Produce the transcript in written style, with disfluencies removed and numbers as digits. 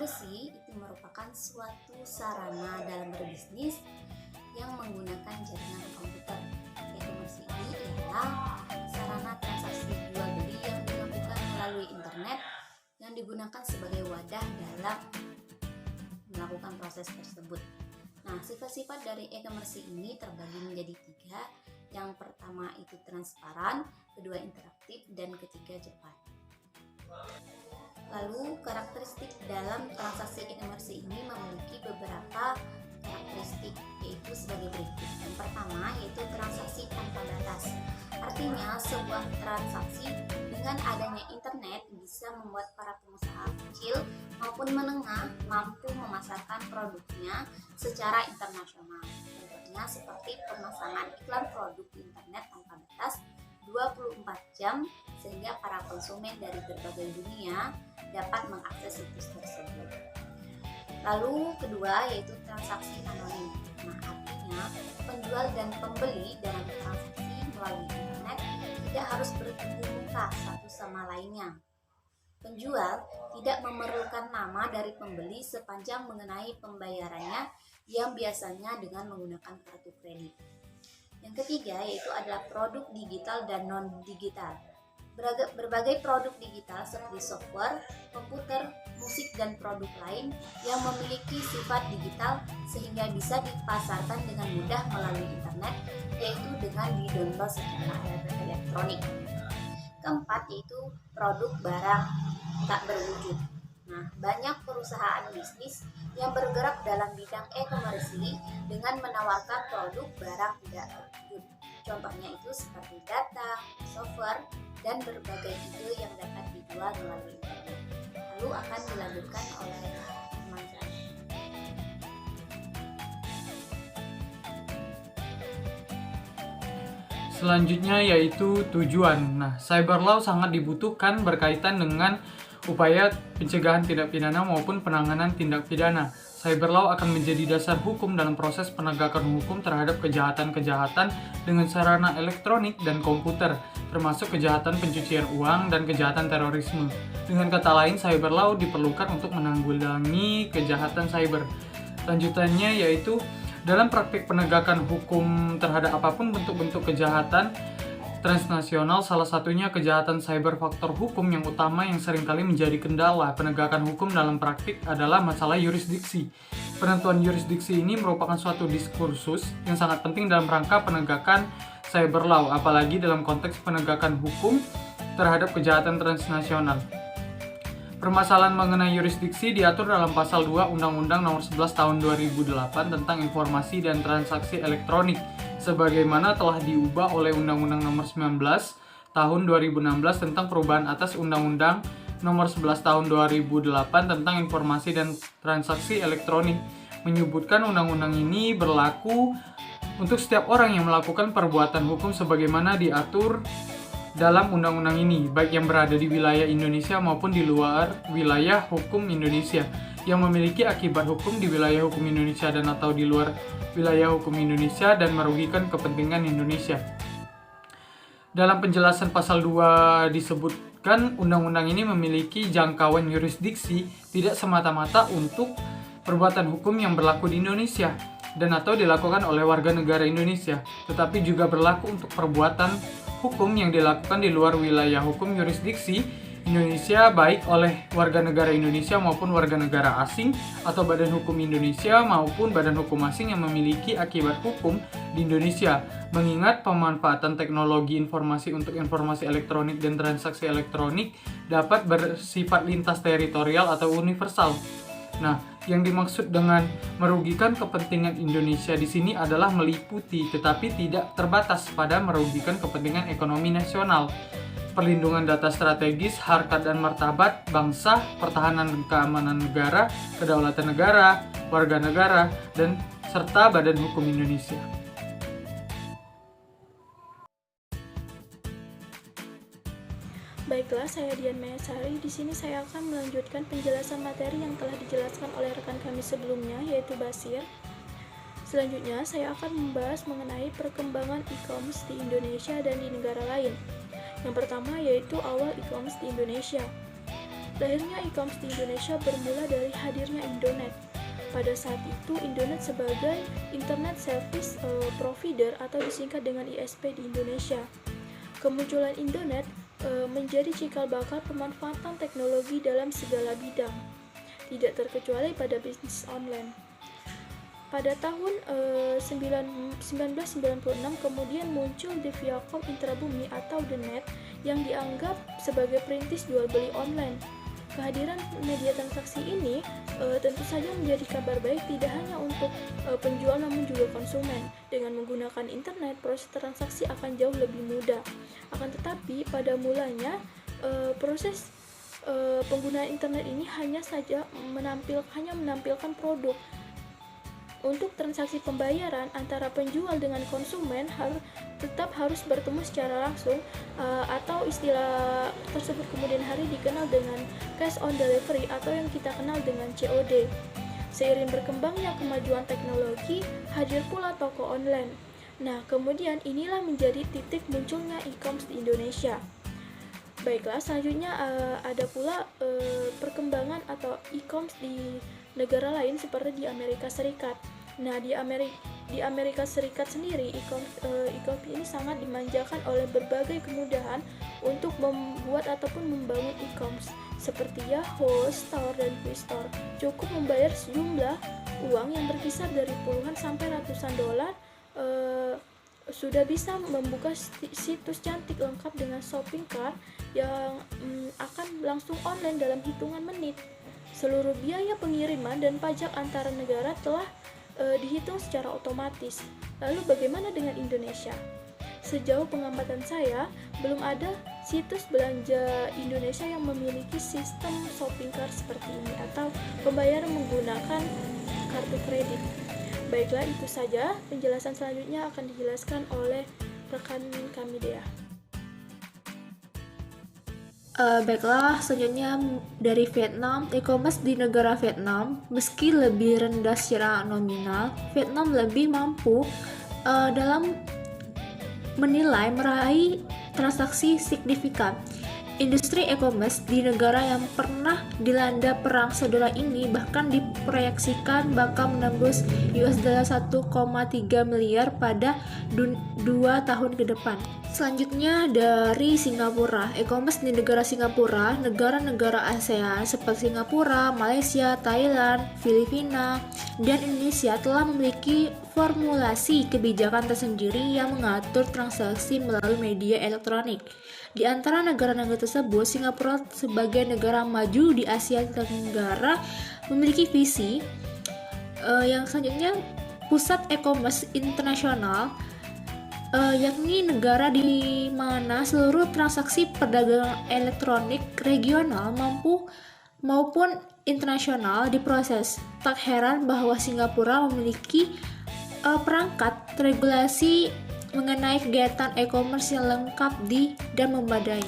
E-commerce itu merupakan suatu sarana dalam berbisnis yang menggunakan jaringan komputer. E-commerce ini adalah sarana transaksi jual beli yang dilakukan melalui internet yang digunakan sebagai wadah dalam melakukan proses tersebut. Nah, sifat-sifat dari e-commerce ini terbagi menjadi 3. Yang pertama itu transparan, kedua interaktif, dan ketiga cepat. Lalu karakteristik dalam transaksi e-commerce ini memiliki beberapa karakteristik, yaitu sebagai berikut. Yang pertama yaitu transaksi tanpa batas. Artinya sebuah transaksi dengan adanya internet bisa membuat para pengusaha kecil maupun menengah mampu memasarkan produknya secara internasional. Contohnya seperti pemasangan iklan produk di internet tanpa batas 24 jam sehingga para konsumen dari berbagai dunia dapat mengakses situs tersebut. Lalu kedua yaitu transaksi anonim. Nah, artinya penjual dan pembeli dalam transaksi melalui internet tidak harus bertemu muka satu sama lainnya. Penjual tidak memerlukan nama dari pembeli sepanjang mengenai pembayarannya yang biasanya dengan menggunakan kartu kredit. Yang ketiga yaitu adalah produk digital dan non-digital. Berbagai produk digital seperti software, komputer, musik, dan produk lain yang memiliki sifat digital sehingga bisa dipasarkan dengan mudah melalui internet, yaitu dengan di-download secara elektronik. Keempat yaitu produk barang tak berwujud. Nah, banyak perusahaan bisnis yang bergerak dalam bidang e-commerce dengan menawarkan produk barang tidak berwujud. Contohnya itu seperti data, software, dan berbagai ide yang dapat dijual melalui internet. Lalu akan dilanjutkan oleh teman saya. Selanjutnya yaitu tujuan. Nah, cyber law sangat dibutuhkan berkaitan dengan upaya pencegahan tindak pidana maupun penanganan tindak pidana. Cyber law akan menjadi dasar hukum dalam proses penegakan hukum terhadap kejahatan-kejahatan dengan sarana elektronik dan komputer, termasuk kejahatan pencucian uang dan kejahatan terorisme. Dengan kata lain, cyber law diperlukan untuk menanggulangi kejahatan cyber. Lanjutannya yaitu dalam praktik penegakan hukum terhadap apapun bentuk-bentuk kejahatan transnasional, salah satunya kejahatan cyber, faktor hukum yang utama yang seringkali menjadi kendala penegakan hukum dalam praktik adalah masalah yurisdiksi. Penentuan yurisdiksi ini merupakan suatu diskursus yang sangat penting dalam rangka penegakan cyber law, apalagi dalam konteks penegakan hukum terhadap kejahatan transnasional. Permasalahan mengenai yurisdiksi diatur dalam pasal 2 Undang-Undang Nomor 11 Tahun 2008 tentang Informasi dan Transaksi Elektronik, sebagaimana telah diubah oleh Undang-Undang Nomor 19 Tahun 2016 tentang perubahan atas Undang-Undang Nomor 11 Tahun 2008 tentang Informasi dan Transaksi Elektronik. Menyebutkan undang-undang ini berlaku untuk setiap orang yang melakukan perbuatan hukum sebagaimana diatur dalam undang-undang ini, baik yang berada di wilayah Indonesia maupun di luar wilayah hukum Indonesia, yang memiliki akibat hukum di wilayah hukum Indonesia dan atau di luar wilayah hukum Indonesia dan merugikan kepentingan Indonesia. Dalam penjelasan pasal 2 disebutkan undang-undang ini memiliki jangkauan yurisdiksi tidak semata-mata untuk perbuatan hukum yang berlaku di Indonesia dan atau dilakukan oleh warga negara Indonesia, tetapi juga berlaku untuk perbuatan hukum yang dilakukan di luar wilayah hukum yurisdiksi Indonesia, baik oleh warga negara Indonesia maupun warga negara asing atau badan hukum Indonesia maupun badan hukum asing yang memiliki akibat hukum di Indonesia. Mengingat pemanfaatan teknologi informasi untuk informasi elektronik dan transaksi elektronik dapat bersifat lintas teritorial atau universal. Nah, yang dimaksud dengan merugikan kepentingan Indonesia di sini adalah meliputi tetapi tidak terbatas pada merugikan kepentingan ekonomi nasional, perlindungan data strategis, harkat dan martabat bangsa, pertahanan dan keamanan negara, kedaulatan negara, warga negara, dan serta badan hukum Indonesia. Baiklah, saya Dian Mayasari. Di sini saya akan melanjutkan penjelasan materi yang telah dijelaskan oleh rekan kami sebelumnya, yaitu Basir. Selanjutnya, saya akan membahas mengenai perkembangan e-commerce di Indonesia dan di negara lain. Yang pertama yaitu awal e-commerce di Indonesia. Lahirnya e-commerce di Indonesia bermula dari hadirnya Indonet. Pada saat itu, Indonet sebagai Internet Service Provider atau disingkat dengan ISP di Indonesia. Kemunculan Indonet menjadi cikal bakal pemanfaatan teknologi dalam segala bidang, tidak terkecuali pada bisnis online. Pada tahun 1996 kemudian muncul The Viacom Intrabumi atau The Net yang dianggap sebagai perintis jual beli online. Kehadiran media transaksi ini tentu saja menjadi kabar baik tidak hanya untuk penjual namun juga konsumen. Dengan menggunakan internet, proses transaksi akan jauh lebih mudah. Akan tetapi pada mulanya proses penggunaan internet ini hanya menampilkan produk. Untuk transaksi pembayaran antara penjual dengan konsumen tetap harus bertemu secara langsung atau istilah tersebut kemudian hari dikenal dengan cash on delivery atau yang kita kenal dengan COD. Seiring berkembangnya kemajuan teknologi, hadir pula toko online. Nah, kemudian inilah menjadi titik munculnya e-commerce di Indonesia. Baiklah, selanjutnya ada pula perkembangan atau e-commerce di negara lain seperti di Amerika Serikat. Nah, di Amerika Serikat sendiri e-commerce ini sangat dimanjakan oleh berbagai kemudahan untuk membuat ataupun membangun e-commerce seperti Yahoo, Store, dan Quizstore. Cukup membayar sejumlah uang yang berkisar dari puluhan sampai ratusan dolar sudah bisa membuka situs cantik lengkap dengan shopping cart yang akan langsung online dalam hitungan menit. Seluruh biaya pengiriman dan pajak antara negara telah dihitung secara otomatis. Lalu bagaimana dengan Indonesia? Sejauh pengamatan saya, belum ada situs belanja Indonesia yang memiliki sistem shopping cart seperti ini atau pembayaran menggunakan kartu kredit. Baiklah, itu saja. Penjelasan selanjutnya akan dijelaskan oleh rekan kami Dea. Baiklah, selanjutnya dari Vietnam. E-commerce di negara Vietnam, meski lebih rendah secara nominal, Vietnam lebih mampu dalam meraih transaksi signifikan. Industri e-commerce di negara yang pernah dilanda perang saudara ini bahkan diproyeksikan bakal menembus $1,3 miliar pada 2 tahun ke depan. Selanjutnya dari Singapura. E-commerce di negara Singapura, negara-negara ASEAN seperti Singapura, Malaysia, Thailand, Filipina, dan Indonesia telah memiliki formulasi kebijakan tersendiri yang mengatur transaksi melalui media elektronik. Di antara negara-negara tersebut, Singapura sebagai negara maju di Asia Tenggara memiliki visi yang selanjutnya pusat e-commerce internasional, yakni negara di mana seluruh transaksi perdagangan elektronik regional maupun internasional diproses. Tak heran bahwa Singapura memiliki perangkat regulasi mengenai kegiatan e-commerce yang lengkap dan memadai.